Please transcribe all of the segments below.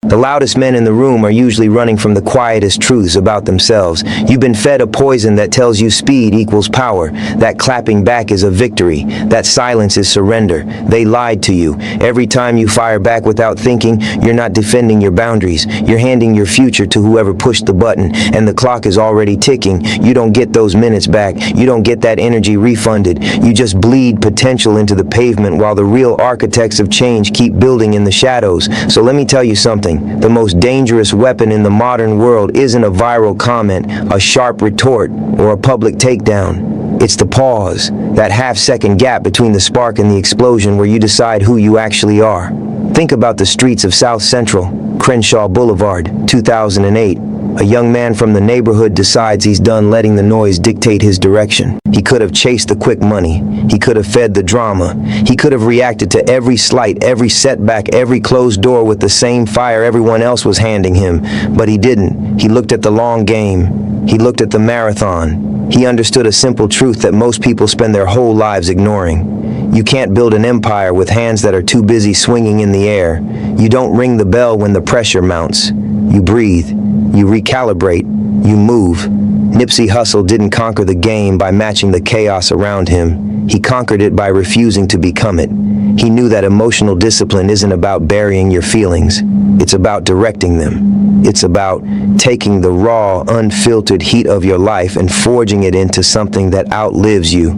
The loudest men in the room are usually running from the quietest truths about themselves. You've been fed a poison that tells you speed equals power, that clapping back is a victory, that silence is surrender. They lied to you. Every time you fire back without thinking, you're not defending your boundaries. You're handing your future to whoever pushed the button, and the clock is already ticking. You don't get those minutes back. You don't get that energy refunded. You just bleed potential into the pavement while the real architects of change keep building in the shadows. So let me tell you something. The most dangerous weapon in the modern world isn't a viral comment, a sharp retort, or a public takedown. It's the pause, that half-second gap between the spark and the explosion where you decide who you actually are. Think about the streets of South Central, Crenshaw Boulevard, 2008. A young man from the neighborhood decides he's done letting the noise dictate his direction. He could have chased the quick money. He could have fed the drama. He could have reacted to every slight, every setback, every closed door with the same fire everyone else was handing him. But he didn't. He looked at the long game. He looked at the marathon. He understood a simple truth that most people spend their whole lives ignoring. You can't build an empire with hands that are too busy swinging in the air. You don't ring the bell when the pressure mounts. You breathe. You recalibrate, you move. Nipsey Hussle didn't conquer the game by matching the chaos around him. He conquered it by refusing to become it. He knew that emotional discipline isn't about burying your feelings. It's about directing them. It's about taking the raw, unfiltered heat of your life and forging it into something that outlives you.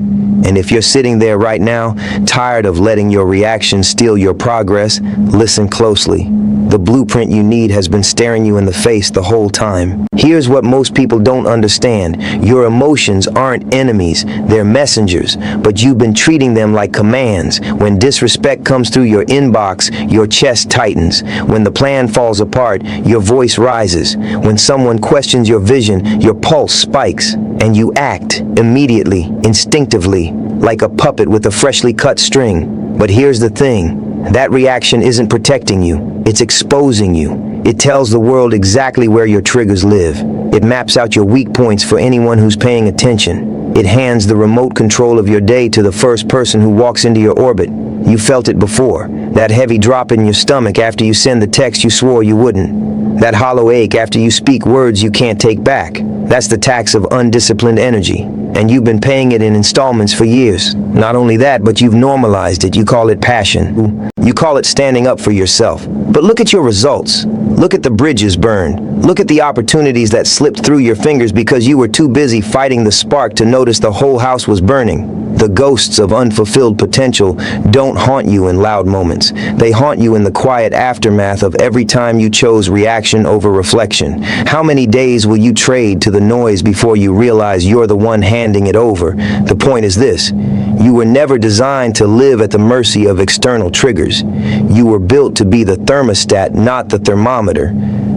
And if you're sitting there right now, tired of letting your reactions steal your progress, listen closely. The blueprint you need has been staring you in the face the whole time. Here's what most people don't understand. Your emotions aren't enemies, they're messengers, but you've been treating them like commands. When disrespect comes through your inbox, your chest tightens. When the plan falls apart, your voice rises. When someone questions your vision, your pulse spikes, and you act immediately, instinctively, like a puppet with a freshly cut string. But here's the thing. That reaction isn't protecting you, it's exposing you. It tells the world exactly where your triggers live. It maps out your weak points for anyone who's paying attention. It hands the remote control of your day to the first person who walks into your orbit. You felt it before. That heavy drop in your stomach after you send the text you swore you wouldn't. That hollow ache after you speak words you can't take back. That's the tax of undisciplined energy. And you've been paying it in installments for years. Not only that, but you've normalized it. You call it passion. You call it standing up for yourself. But look at your results. Look at the bridges burned. Look at the opportunities that slipped through your fingers because you were too busy fighting the spark to notice the whole house was burning. The ghosts of unfulfilled potential don't haunt you in loud moments. They haunt you in the quiet aftermath of every time you chose reaction over reflection. How many days will you trade to the noise before you realize you're the one handing it over? The point is this. You were never designed to live at the mercy of external triggers. You were built to be the thermostat, not the thermometer.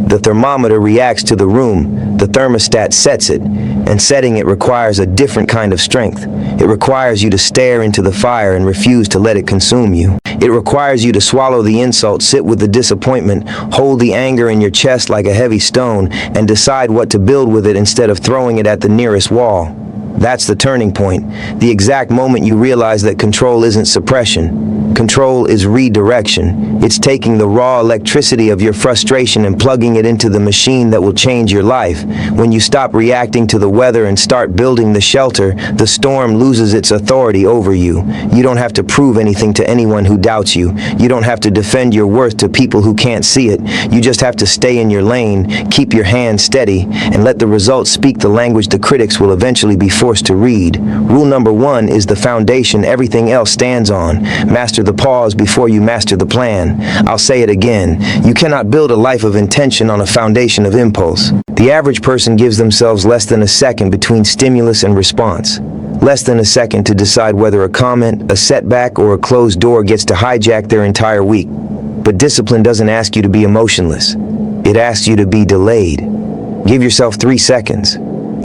The thermometer reacts to the room. The thermostat sets it, and setting it requires a different kind of strength. It requires you to stare into the fire and refuse to let it consume you. It requires you to swallow the insult, sit with the disappointment, hold the anger in your chest like a heavy stone, and decide what to build with it instead of throwing it at the nearest wall. That's the turning point, the exact moment you realize that control isn't suppression. Control is redirection. It's taking the raw electricity of your frustration and plugging it into the machine that will change your life. When you stop reacting to the weather and start building the shelter, the storm loses its authority over you. You don't have to prove anything to anyone who doubts you. You don't have to defend your worth to people who can't see it. You just have to stay in your lane, keep your hand steady, and let the results speak the language the critics will eventually be forced to read. Rule number 1 is the foundation everything else stands on. Master the pause before you master the plan. I'll say it again. You cannot build a life of intention on a foundation of impulse. The average person gives themselves less than a second between stimulus and response. Less than a second to decide whether a comment, a setback, or a closed door gets to hijack their entire week. But discipline doesn't ask you to be emotionless. It asks you to be delayed. Give yourself 3 seconds,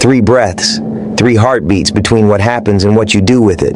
3 breaths, 3 heartbeats between what happens and what you do with it.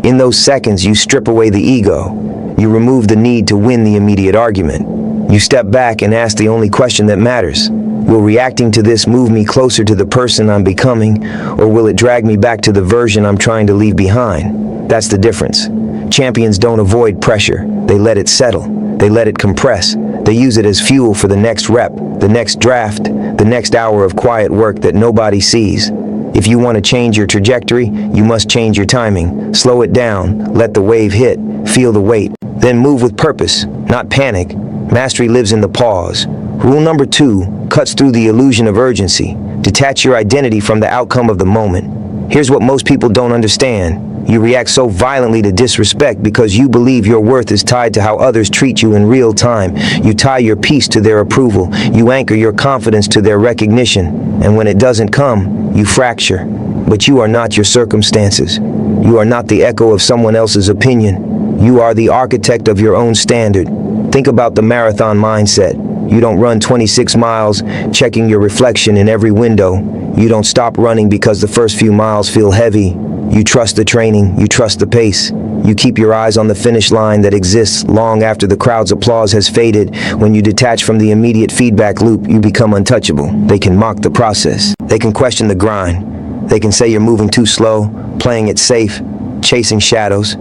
In those seconds, you strip away the ego. You remove the need to win the immediate argument. You step back and ask the only question that matters. Will reacting to this move me closer to the person I'm becoming, or will it drag me back to the version I'm trying to leave behind? That's the difference. Champions don't avoid pressure. They let it settle. They let it compress. They use it as fuel for the next rep, the next draft, the next hour of quiet work that nobody sees. If you want to change your trajectory, you must change your timing. Slow it down, let the wave hit, feel the weight. Then move with purpose, not panic. Mastery lives in the pause. Rule number 2 cuts through the illusion of urgency. Detach your identity from the outcome of the moment. Here's what most people don't understand. You react so violently to disrespect because you believe your worth is tied to how others treat you in real time. You tie your peace to their approval. You anchor your confidence to their recognition. And when it doesn't come, you fracture. But you are not your circumstances. You are not the echo of someone else's opinion. You are the architect of your own standard. Think about the marathon mindset. You don't run 26 miles checking your reflection in every window. You don't stop running because the first few miles feel heavy. You trust the training, you trust the pace. You keep your eyes on the finish line that exists long after the crowd's applause has faded. When you detach from the immediate feedback loop, you become untouchable. They can mock the process. They can question the grind. They can say you're moving too slow, playing it safe, chasing shadows.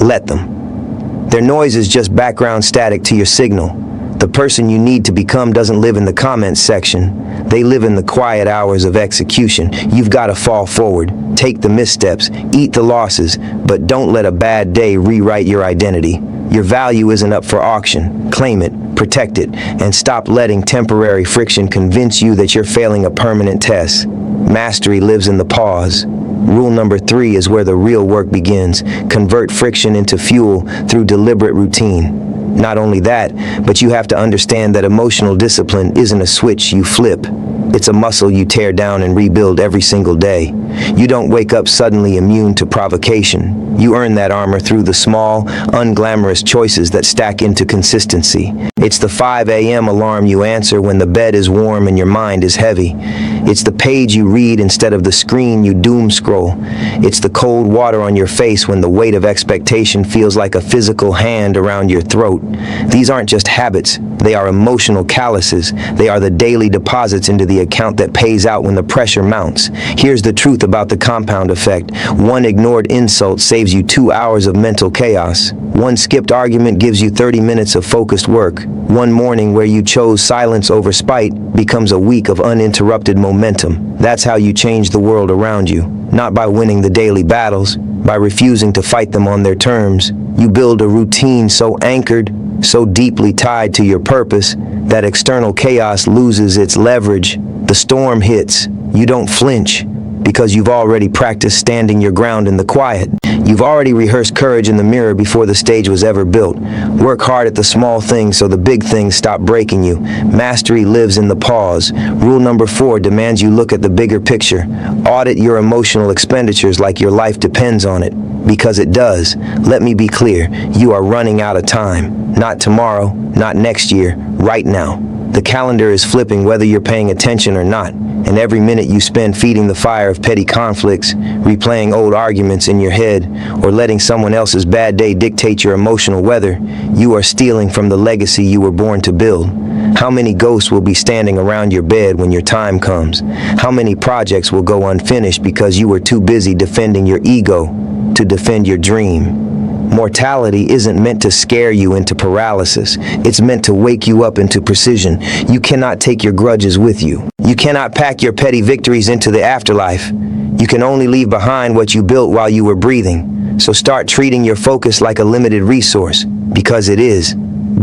Let them. Their noise is just background static to your signal. The person you need to become doesn't live in the comments section. They live in the quiet hours of execution. You've got to fall forward, take the missteps, eat the losses, but don't let a bad day rewrite your identity. Your value isn't up for auction. Claim it, protect it, and stop letting temporary friction convince you that you're failing a permanent test. Mastery lives in the pause. Rule number 3 is where the real work begins. Convert friction into fuel through deliberate routine. Not only that, but you have to understand that emotional discipline isn't a switch you flip. It's a muscle you tear down and rebuild every single day. You don't wake up suddenly immune to provocation. You earn that armor through the small, unglamorous choices that stack into consistency. It's the 5 a.m. alarm you answer when the bed is warm and your mind is heavy. It's the page you read instead of the screen you doom scroll. It's the cold water on your face when the weight of expectation feels like a physical hand around your throat. These aren't just habits. They are emotional calluses. They are the daily deposits into the account that pays out when the pressure mounts. Here's the truth about the compound effect. One ignored insult saves you 2 hours of mental chaos. One skipped argument gives you 30 minutes of focused work. One morning where you chose silence over spite becomes a week of uninterrupted momentum. That's how you change the world around you. Not by winning the daily battles, by refusing to fight them on their terms. You build a routine so anchored, so deeply tied to your purpose, that external chaos loses its leverage. The storm hits. You don't flinch, because you've already practiced standing your ground in the quiet. You've already rehearsed courage in the mirror before the stage was ever built. Work hard at the small things so the big things stop breaking you. Mastery lives in the pause. Rule number 4 demands you look at the bigger picture. Audit your emotional expenditures like your life depends on it. Because it does. Let me be clear. You are running out of time. Not tomorrow, not next year, right now. The calendar is flipping whether you're paying attention or not. And every minute you spend feeding the fire of petty conflicts, replaying old arguments in your head, or letting someone else's bad day dictate your emotional weather, you are stealing from the legacy you were born to build. How many ghosts will be standing around your bed when your time comes? How many projects will go unfinished because you were too busy defending your ego to defend your dream? Mortality isn't meant to scare you into paralysis. It's meant to wake you up into precision. You cannot take your grudges with you. You cannot pack your petty victories into the afterlife. You can only leave behind what you built while you were breathing. So start treating your focus like a limited resource, because it is.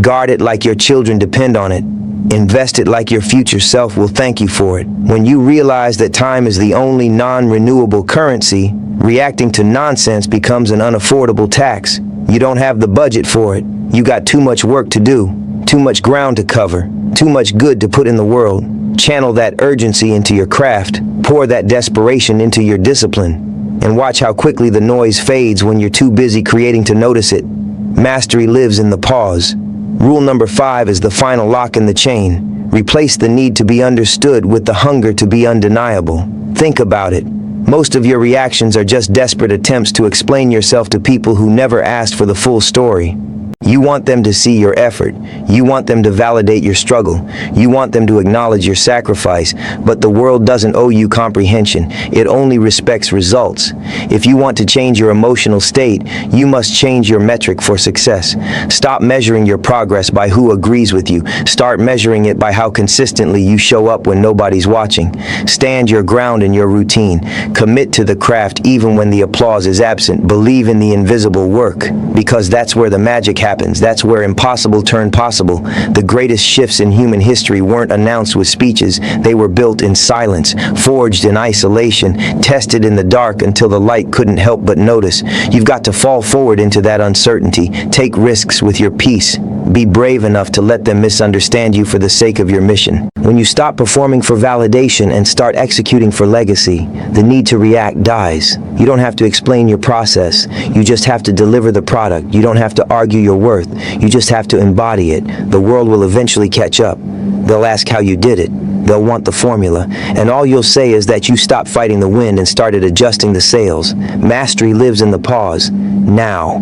Guard it like your children depend on it. Invest it like your future self will thank you for it. When you realize that time is the only non-renewable currency, reacting to nonsense becomes an unaffordable tax. You don't have the budget for it. You got too much work to do, too much ground to cover, too much good to put in the world. Channel that urgency into your craft. Pour that desperation into your discipline. And watch how quickly the noise fades when you're too busy creating to notice it. Mastery lives in the pause. Rule number 5 is the final lock in the chain. Replace the need to be understood with the hunger to be undeniable. Think about it. Most of your reactions are just desperate attempts to explain yourself to people who never asked for the full story. You want them to see your effort. You want them to validate your struggle. You want them to acknowledge your sacrifice. But the world doesn't owe you comprehension. It only respects results. If you want to change your emotional state, you must change your metric for success. Stop measuring your progress by who agrees with you. Start measuring it by how consistently you show up when nobody's watching. Stand your ground in your routine. Commit to the craft even when the applause is absent. Believe in the invisible work, because that's where the magic happens. That's where impossible turn possible. The greatest shifts in human history weren't announced with speeches. They were built in silence, forged in isolation, tested in the dark until the light couldn't help but notice. You've got to fall forward into that uncertainty. Take risks with your peace. Be brave enough to let them misunderstand you for the sake of your mission. When you stop performing for validation and start executing for legacy, the need to react dies. You don't have to explain your process. You just have to deliver the product. You don't have to argue your worth. You just have to embody it. The world will eventually catch up. They'll ask how you did it. They'll want the formula. And all you'll say is that you stopped fighting the wind and started adjusting the sails. Mastery lives in the pause. Now.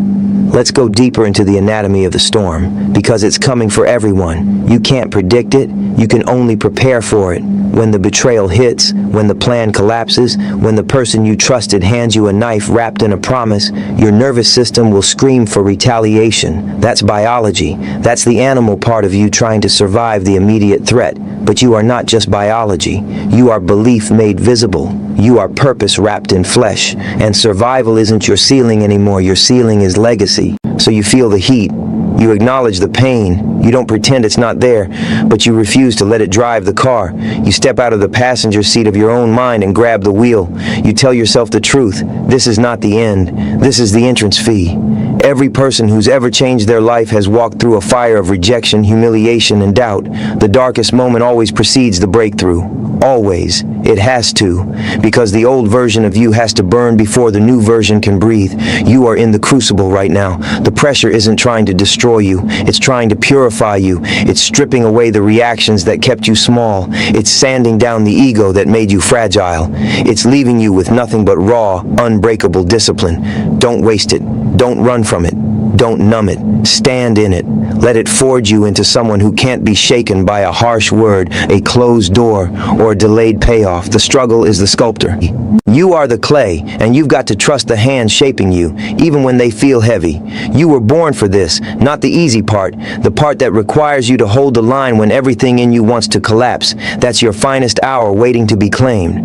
Let's go deeper into the anatomy of the storm, because it's coming for everyone. You can't predict it. You can only prepare for it. When the betrayal hits, when the plan collapses, when the person you trusted hands you a knife wrapped in a promise, your nervous system will scream for retaliation. That's biology. That's the animal part of you trying to survive the immediate threat. But you are not just biology. You are belief made visible. You are purpose wrapped in flesh. And survival isn't your ceiling anymore. Your ceiling is legacy. So you feel the heat. You acknowledge the pain. You don't pretend it's not there, but you refuse to let it drive the car. You step out of the passenger seat of your own mind and grab the wheel. You tell yourself the truth. This is not the end. This is the entrance fee. Every person who's ever changed their life has walked through a fire of rejection, humiliation, and doubt. The darkest moment always precedes the breakthrough. Always. It has to. Because the old version of you has to burn before the new version can breathe. You are in the crucible right now. The pressure isn't trying to destroy you. It's trying to purify you. It's stripping away the reactions that kept you small. It's sanding down the ego that made you fragile. It's leaving you with nothing but raw, unbreakable discipline. Don't waste it. Don't run from it. Don't numb it. Stand in it. Let it forge you into someone who can't be shaken by a harsh word, a closed door, or a delayed payoff. The struggle is the sculptor. You are the clay, and you've got to trust the hands shaping you, even when they feel heavy. You were born for this, not the easy part, the part that requires you to hold the line when everything in you wants to collapse. That's your finest hour waiting to be claimed.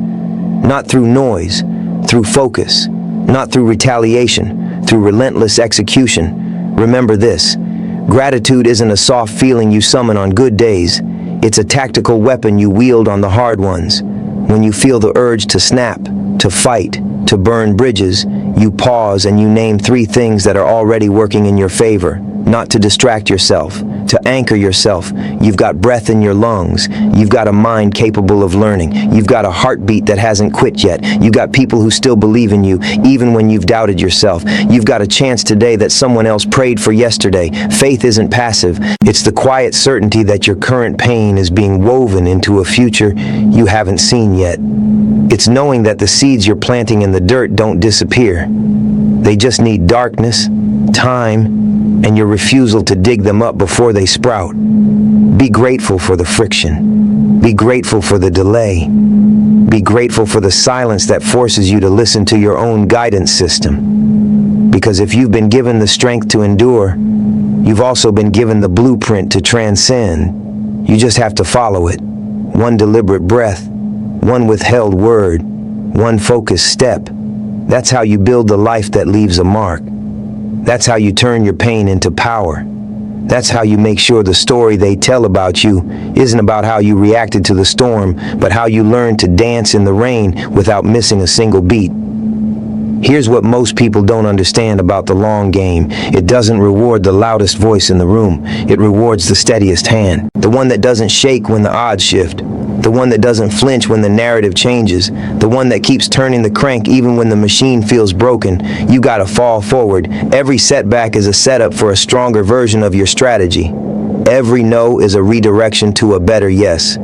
Not through noise, through focus. Not through retaliation, through relentless execution. Remember this. Gratitude isn't a soft feeling you summon on good days. It's a tactical weapon you wield on the hard ones. When you feel the urge to snap, to fight, to burn bridges, you pause and you name 3 things that are already working in your favor. Not to distract yourself, to anchor yourself. You've got breath in your lungs. You've got a mind capable of learning. You've got a heartbeat that hasn't quit yet. You've got people who still believe in you, even when you've doubted yourself. You've got a chance today that someone else prayed for yesterday. Faith isn't passive. It's the quiet certainty that your current pain is being woven into a future you haven't seen yet. It's knowing that the seeds you're planting in the dirt don't disappear. They just need darkness, time, and your refusal to dig them up before they sprout. Be grateful for the friction. Be grateful for the delay. Be grateful for the silence that forces you to listen to your own guidance system. Because if you've been given the strength to endure, you've also been given the blueprint to transcend. You just have to follow it. One deliberate breath, one withheld word, one focused step. That's how you build the life that leaves a mark. That's how you turn your pain into power. That's how you make sure the story they tell about you isn't about how you reacted to the storm, but how you learned to dance in the rain without missing a single beat. Here's what most people don't understand about the long game. It doesn't reward the loudest voice in the room. It rewards the steadiest hand. The one that doesn't shake when the odds shift. The one that doesn't flinch when the narrative changes. The one that keeps turning the crank even when the machine feels broken. You gotta fall forward. Every setback is a setup for a stronger version of your strategy. Every no is a redirection to a better yes.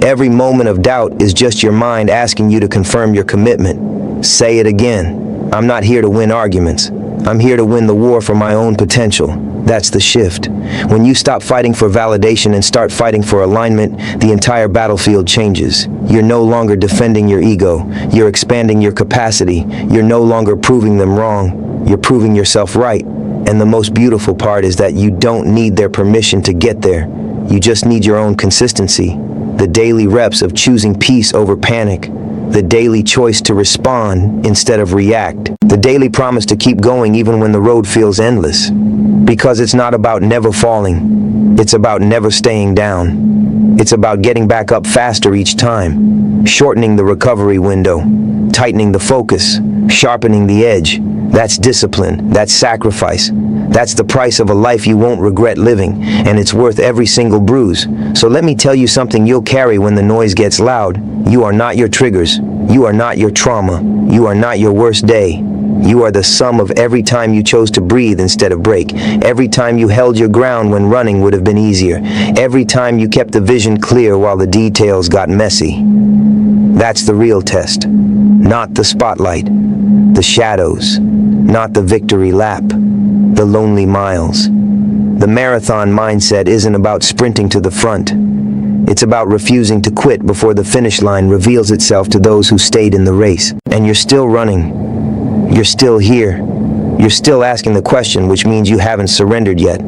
Every moment of doubt is just your mind asking you to confirm your commitment. Say it again. I'm not here to win arguments. I'm here to win the war for my own potential. That's the shift. When you stop fighting for validation and start fighting for alignment, the entire battlefield changes. You're no longer defending your ego. You're expanding your capacity. You're no longer proving them wrong. You're proving yourself right. And the most beautiful part is that you don't need their permission to get there. You just need your own consistency. The daily reps of choosing peace over panic. The daily choice to respond instead of react. The daily promise to keep going even when the road feels endless. Because it's not about never falling. It's about never staying down. It's about getting back up faster each time. Shortening the recovery window. Tightening the focus. Sharpening the edge. That's discipline. That's sacrifice. That's the price of a life you won't regret living, and it's worth every single bruise. So let me tell you something you'll carry when the noise gets loud. You are not your triggers. You are not your trauma. You are not your worst day. You are the sum of every time you chose to breathe instead of break. Every time you held your ground when running would have been easier. Every time you kept the vision clear while the details got messy. That's the real test. Not the spotlight. The shadows. Not the victory lap. The lonely miles. The marathon mindset isn't about sprinting to the front. It's about refusing to quit before the finish line reveals itself to those who stayed in the race. And you're still running. You're still here. You're still asking the question, which means you haven't surrendered yet.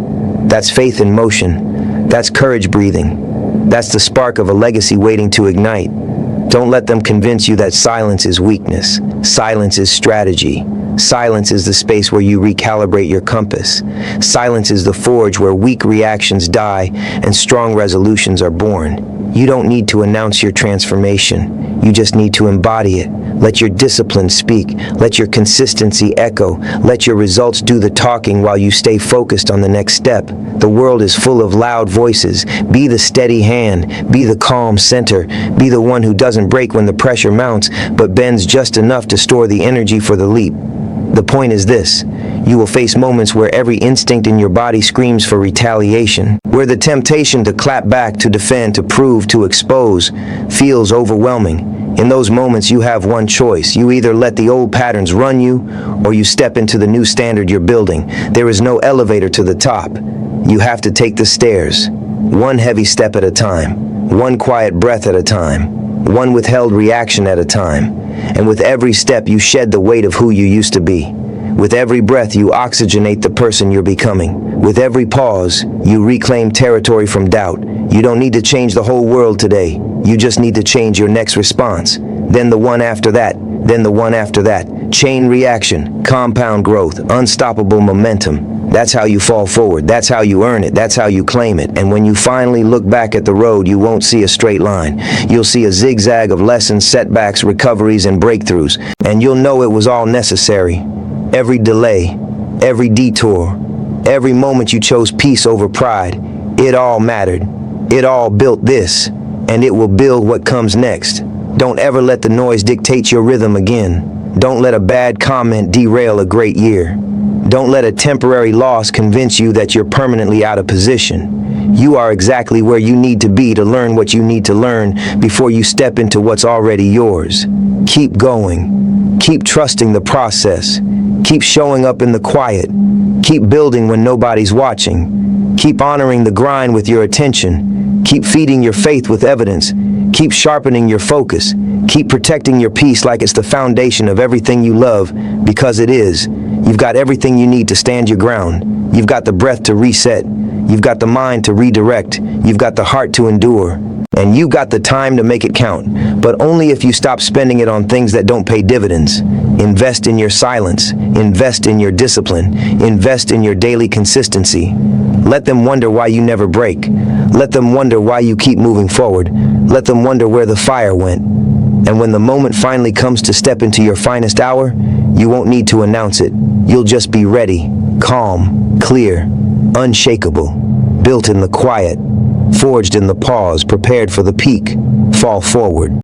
That's faith in motion. That's courage breathing. That's the spark of a legacy waiting to ignite. Don't let them convince you that silence is weakness. Silence is strategy. Silence is the space where you recalibrate your compass. Silence is the forge where weak reactions die and strong resolutions are born. You don't need to announce your transformation. You just need to embody it. Let your discipline speak. Let your consistency echo. Let your results do the talking while you stay focused on the next step. The world is full of loud voices. Be the steady hand. Be the calm center. Be the one who doesn't break when the pressure mounts, but bends just enough to store the energy for the leap. The point is this: you will face moments where every instinct in your body screams for retaliation, where the temptation to clap back, to defend, to prove, to expose feels overwhelming. In those moments, you have one choice. You either let the old patterns run you, or you step into the new standard you're building. There is no elevator to the top. You have to take the stairs, one heavy step at a time, one quiet breath at a time, one withheld reaction at a time. And with every step, you shed the weight of who you used to be. With every breath, you oxygenate the person you're becoming. With every pause, you reclaim territory from doubt. You don't need to change the whole world today. You just need to change your next response. Then the one after that. Then the one after that. Chain reaction, compound growth, unstoppable momentum. That's how you fall forward. That's how you earn it. That's how you claim it. And when you finally look back at the road, you won't see a straight line. You'll see a zigzag of lessons, setbacks, recoveries, and breakthroughs. And you'll know it was all necessary. Every delay, every detour, every moment you chose peace over pride, it all mattered. It all built this, and it will build what comes next. Don't ever let the noise dictate your rhythm again. Don't let a bad comment derail a great year. Don't let a temporary loss convince you that you're permanently out of position. You are exactly where you need to be to learn what you need to learn before you step into what's already yours. Keep going. Keep trusting the process. Keep showing up in the quiet. Keep building when nobody's watching. Keep honoring the grind with your attention. Keep feeding your faith with evidence. Keep sharpening your focus. Keep protecting your peace like it's the foundation of everything you love, because it is. You've got everything you need to stand your ground. You've got the breath to reset. You've got the mind to redirect. You've got the heart to endure. And you got the time to make it count, but only if you stop spending it on things that don't pay dividends. Invest in your silence. Invest in your discipline. Invest in your daily consistency. Let them wonder why you never break. Let them wonder why you keep moving forward. Let them wonder where the fire went. And when the moment finally comes to step into your finest hour, you won't need to announce it. You'll just be ready, calm, clear, unshakable, built in the quiet, forged in the pause, prepared for the peak. Fall forward.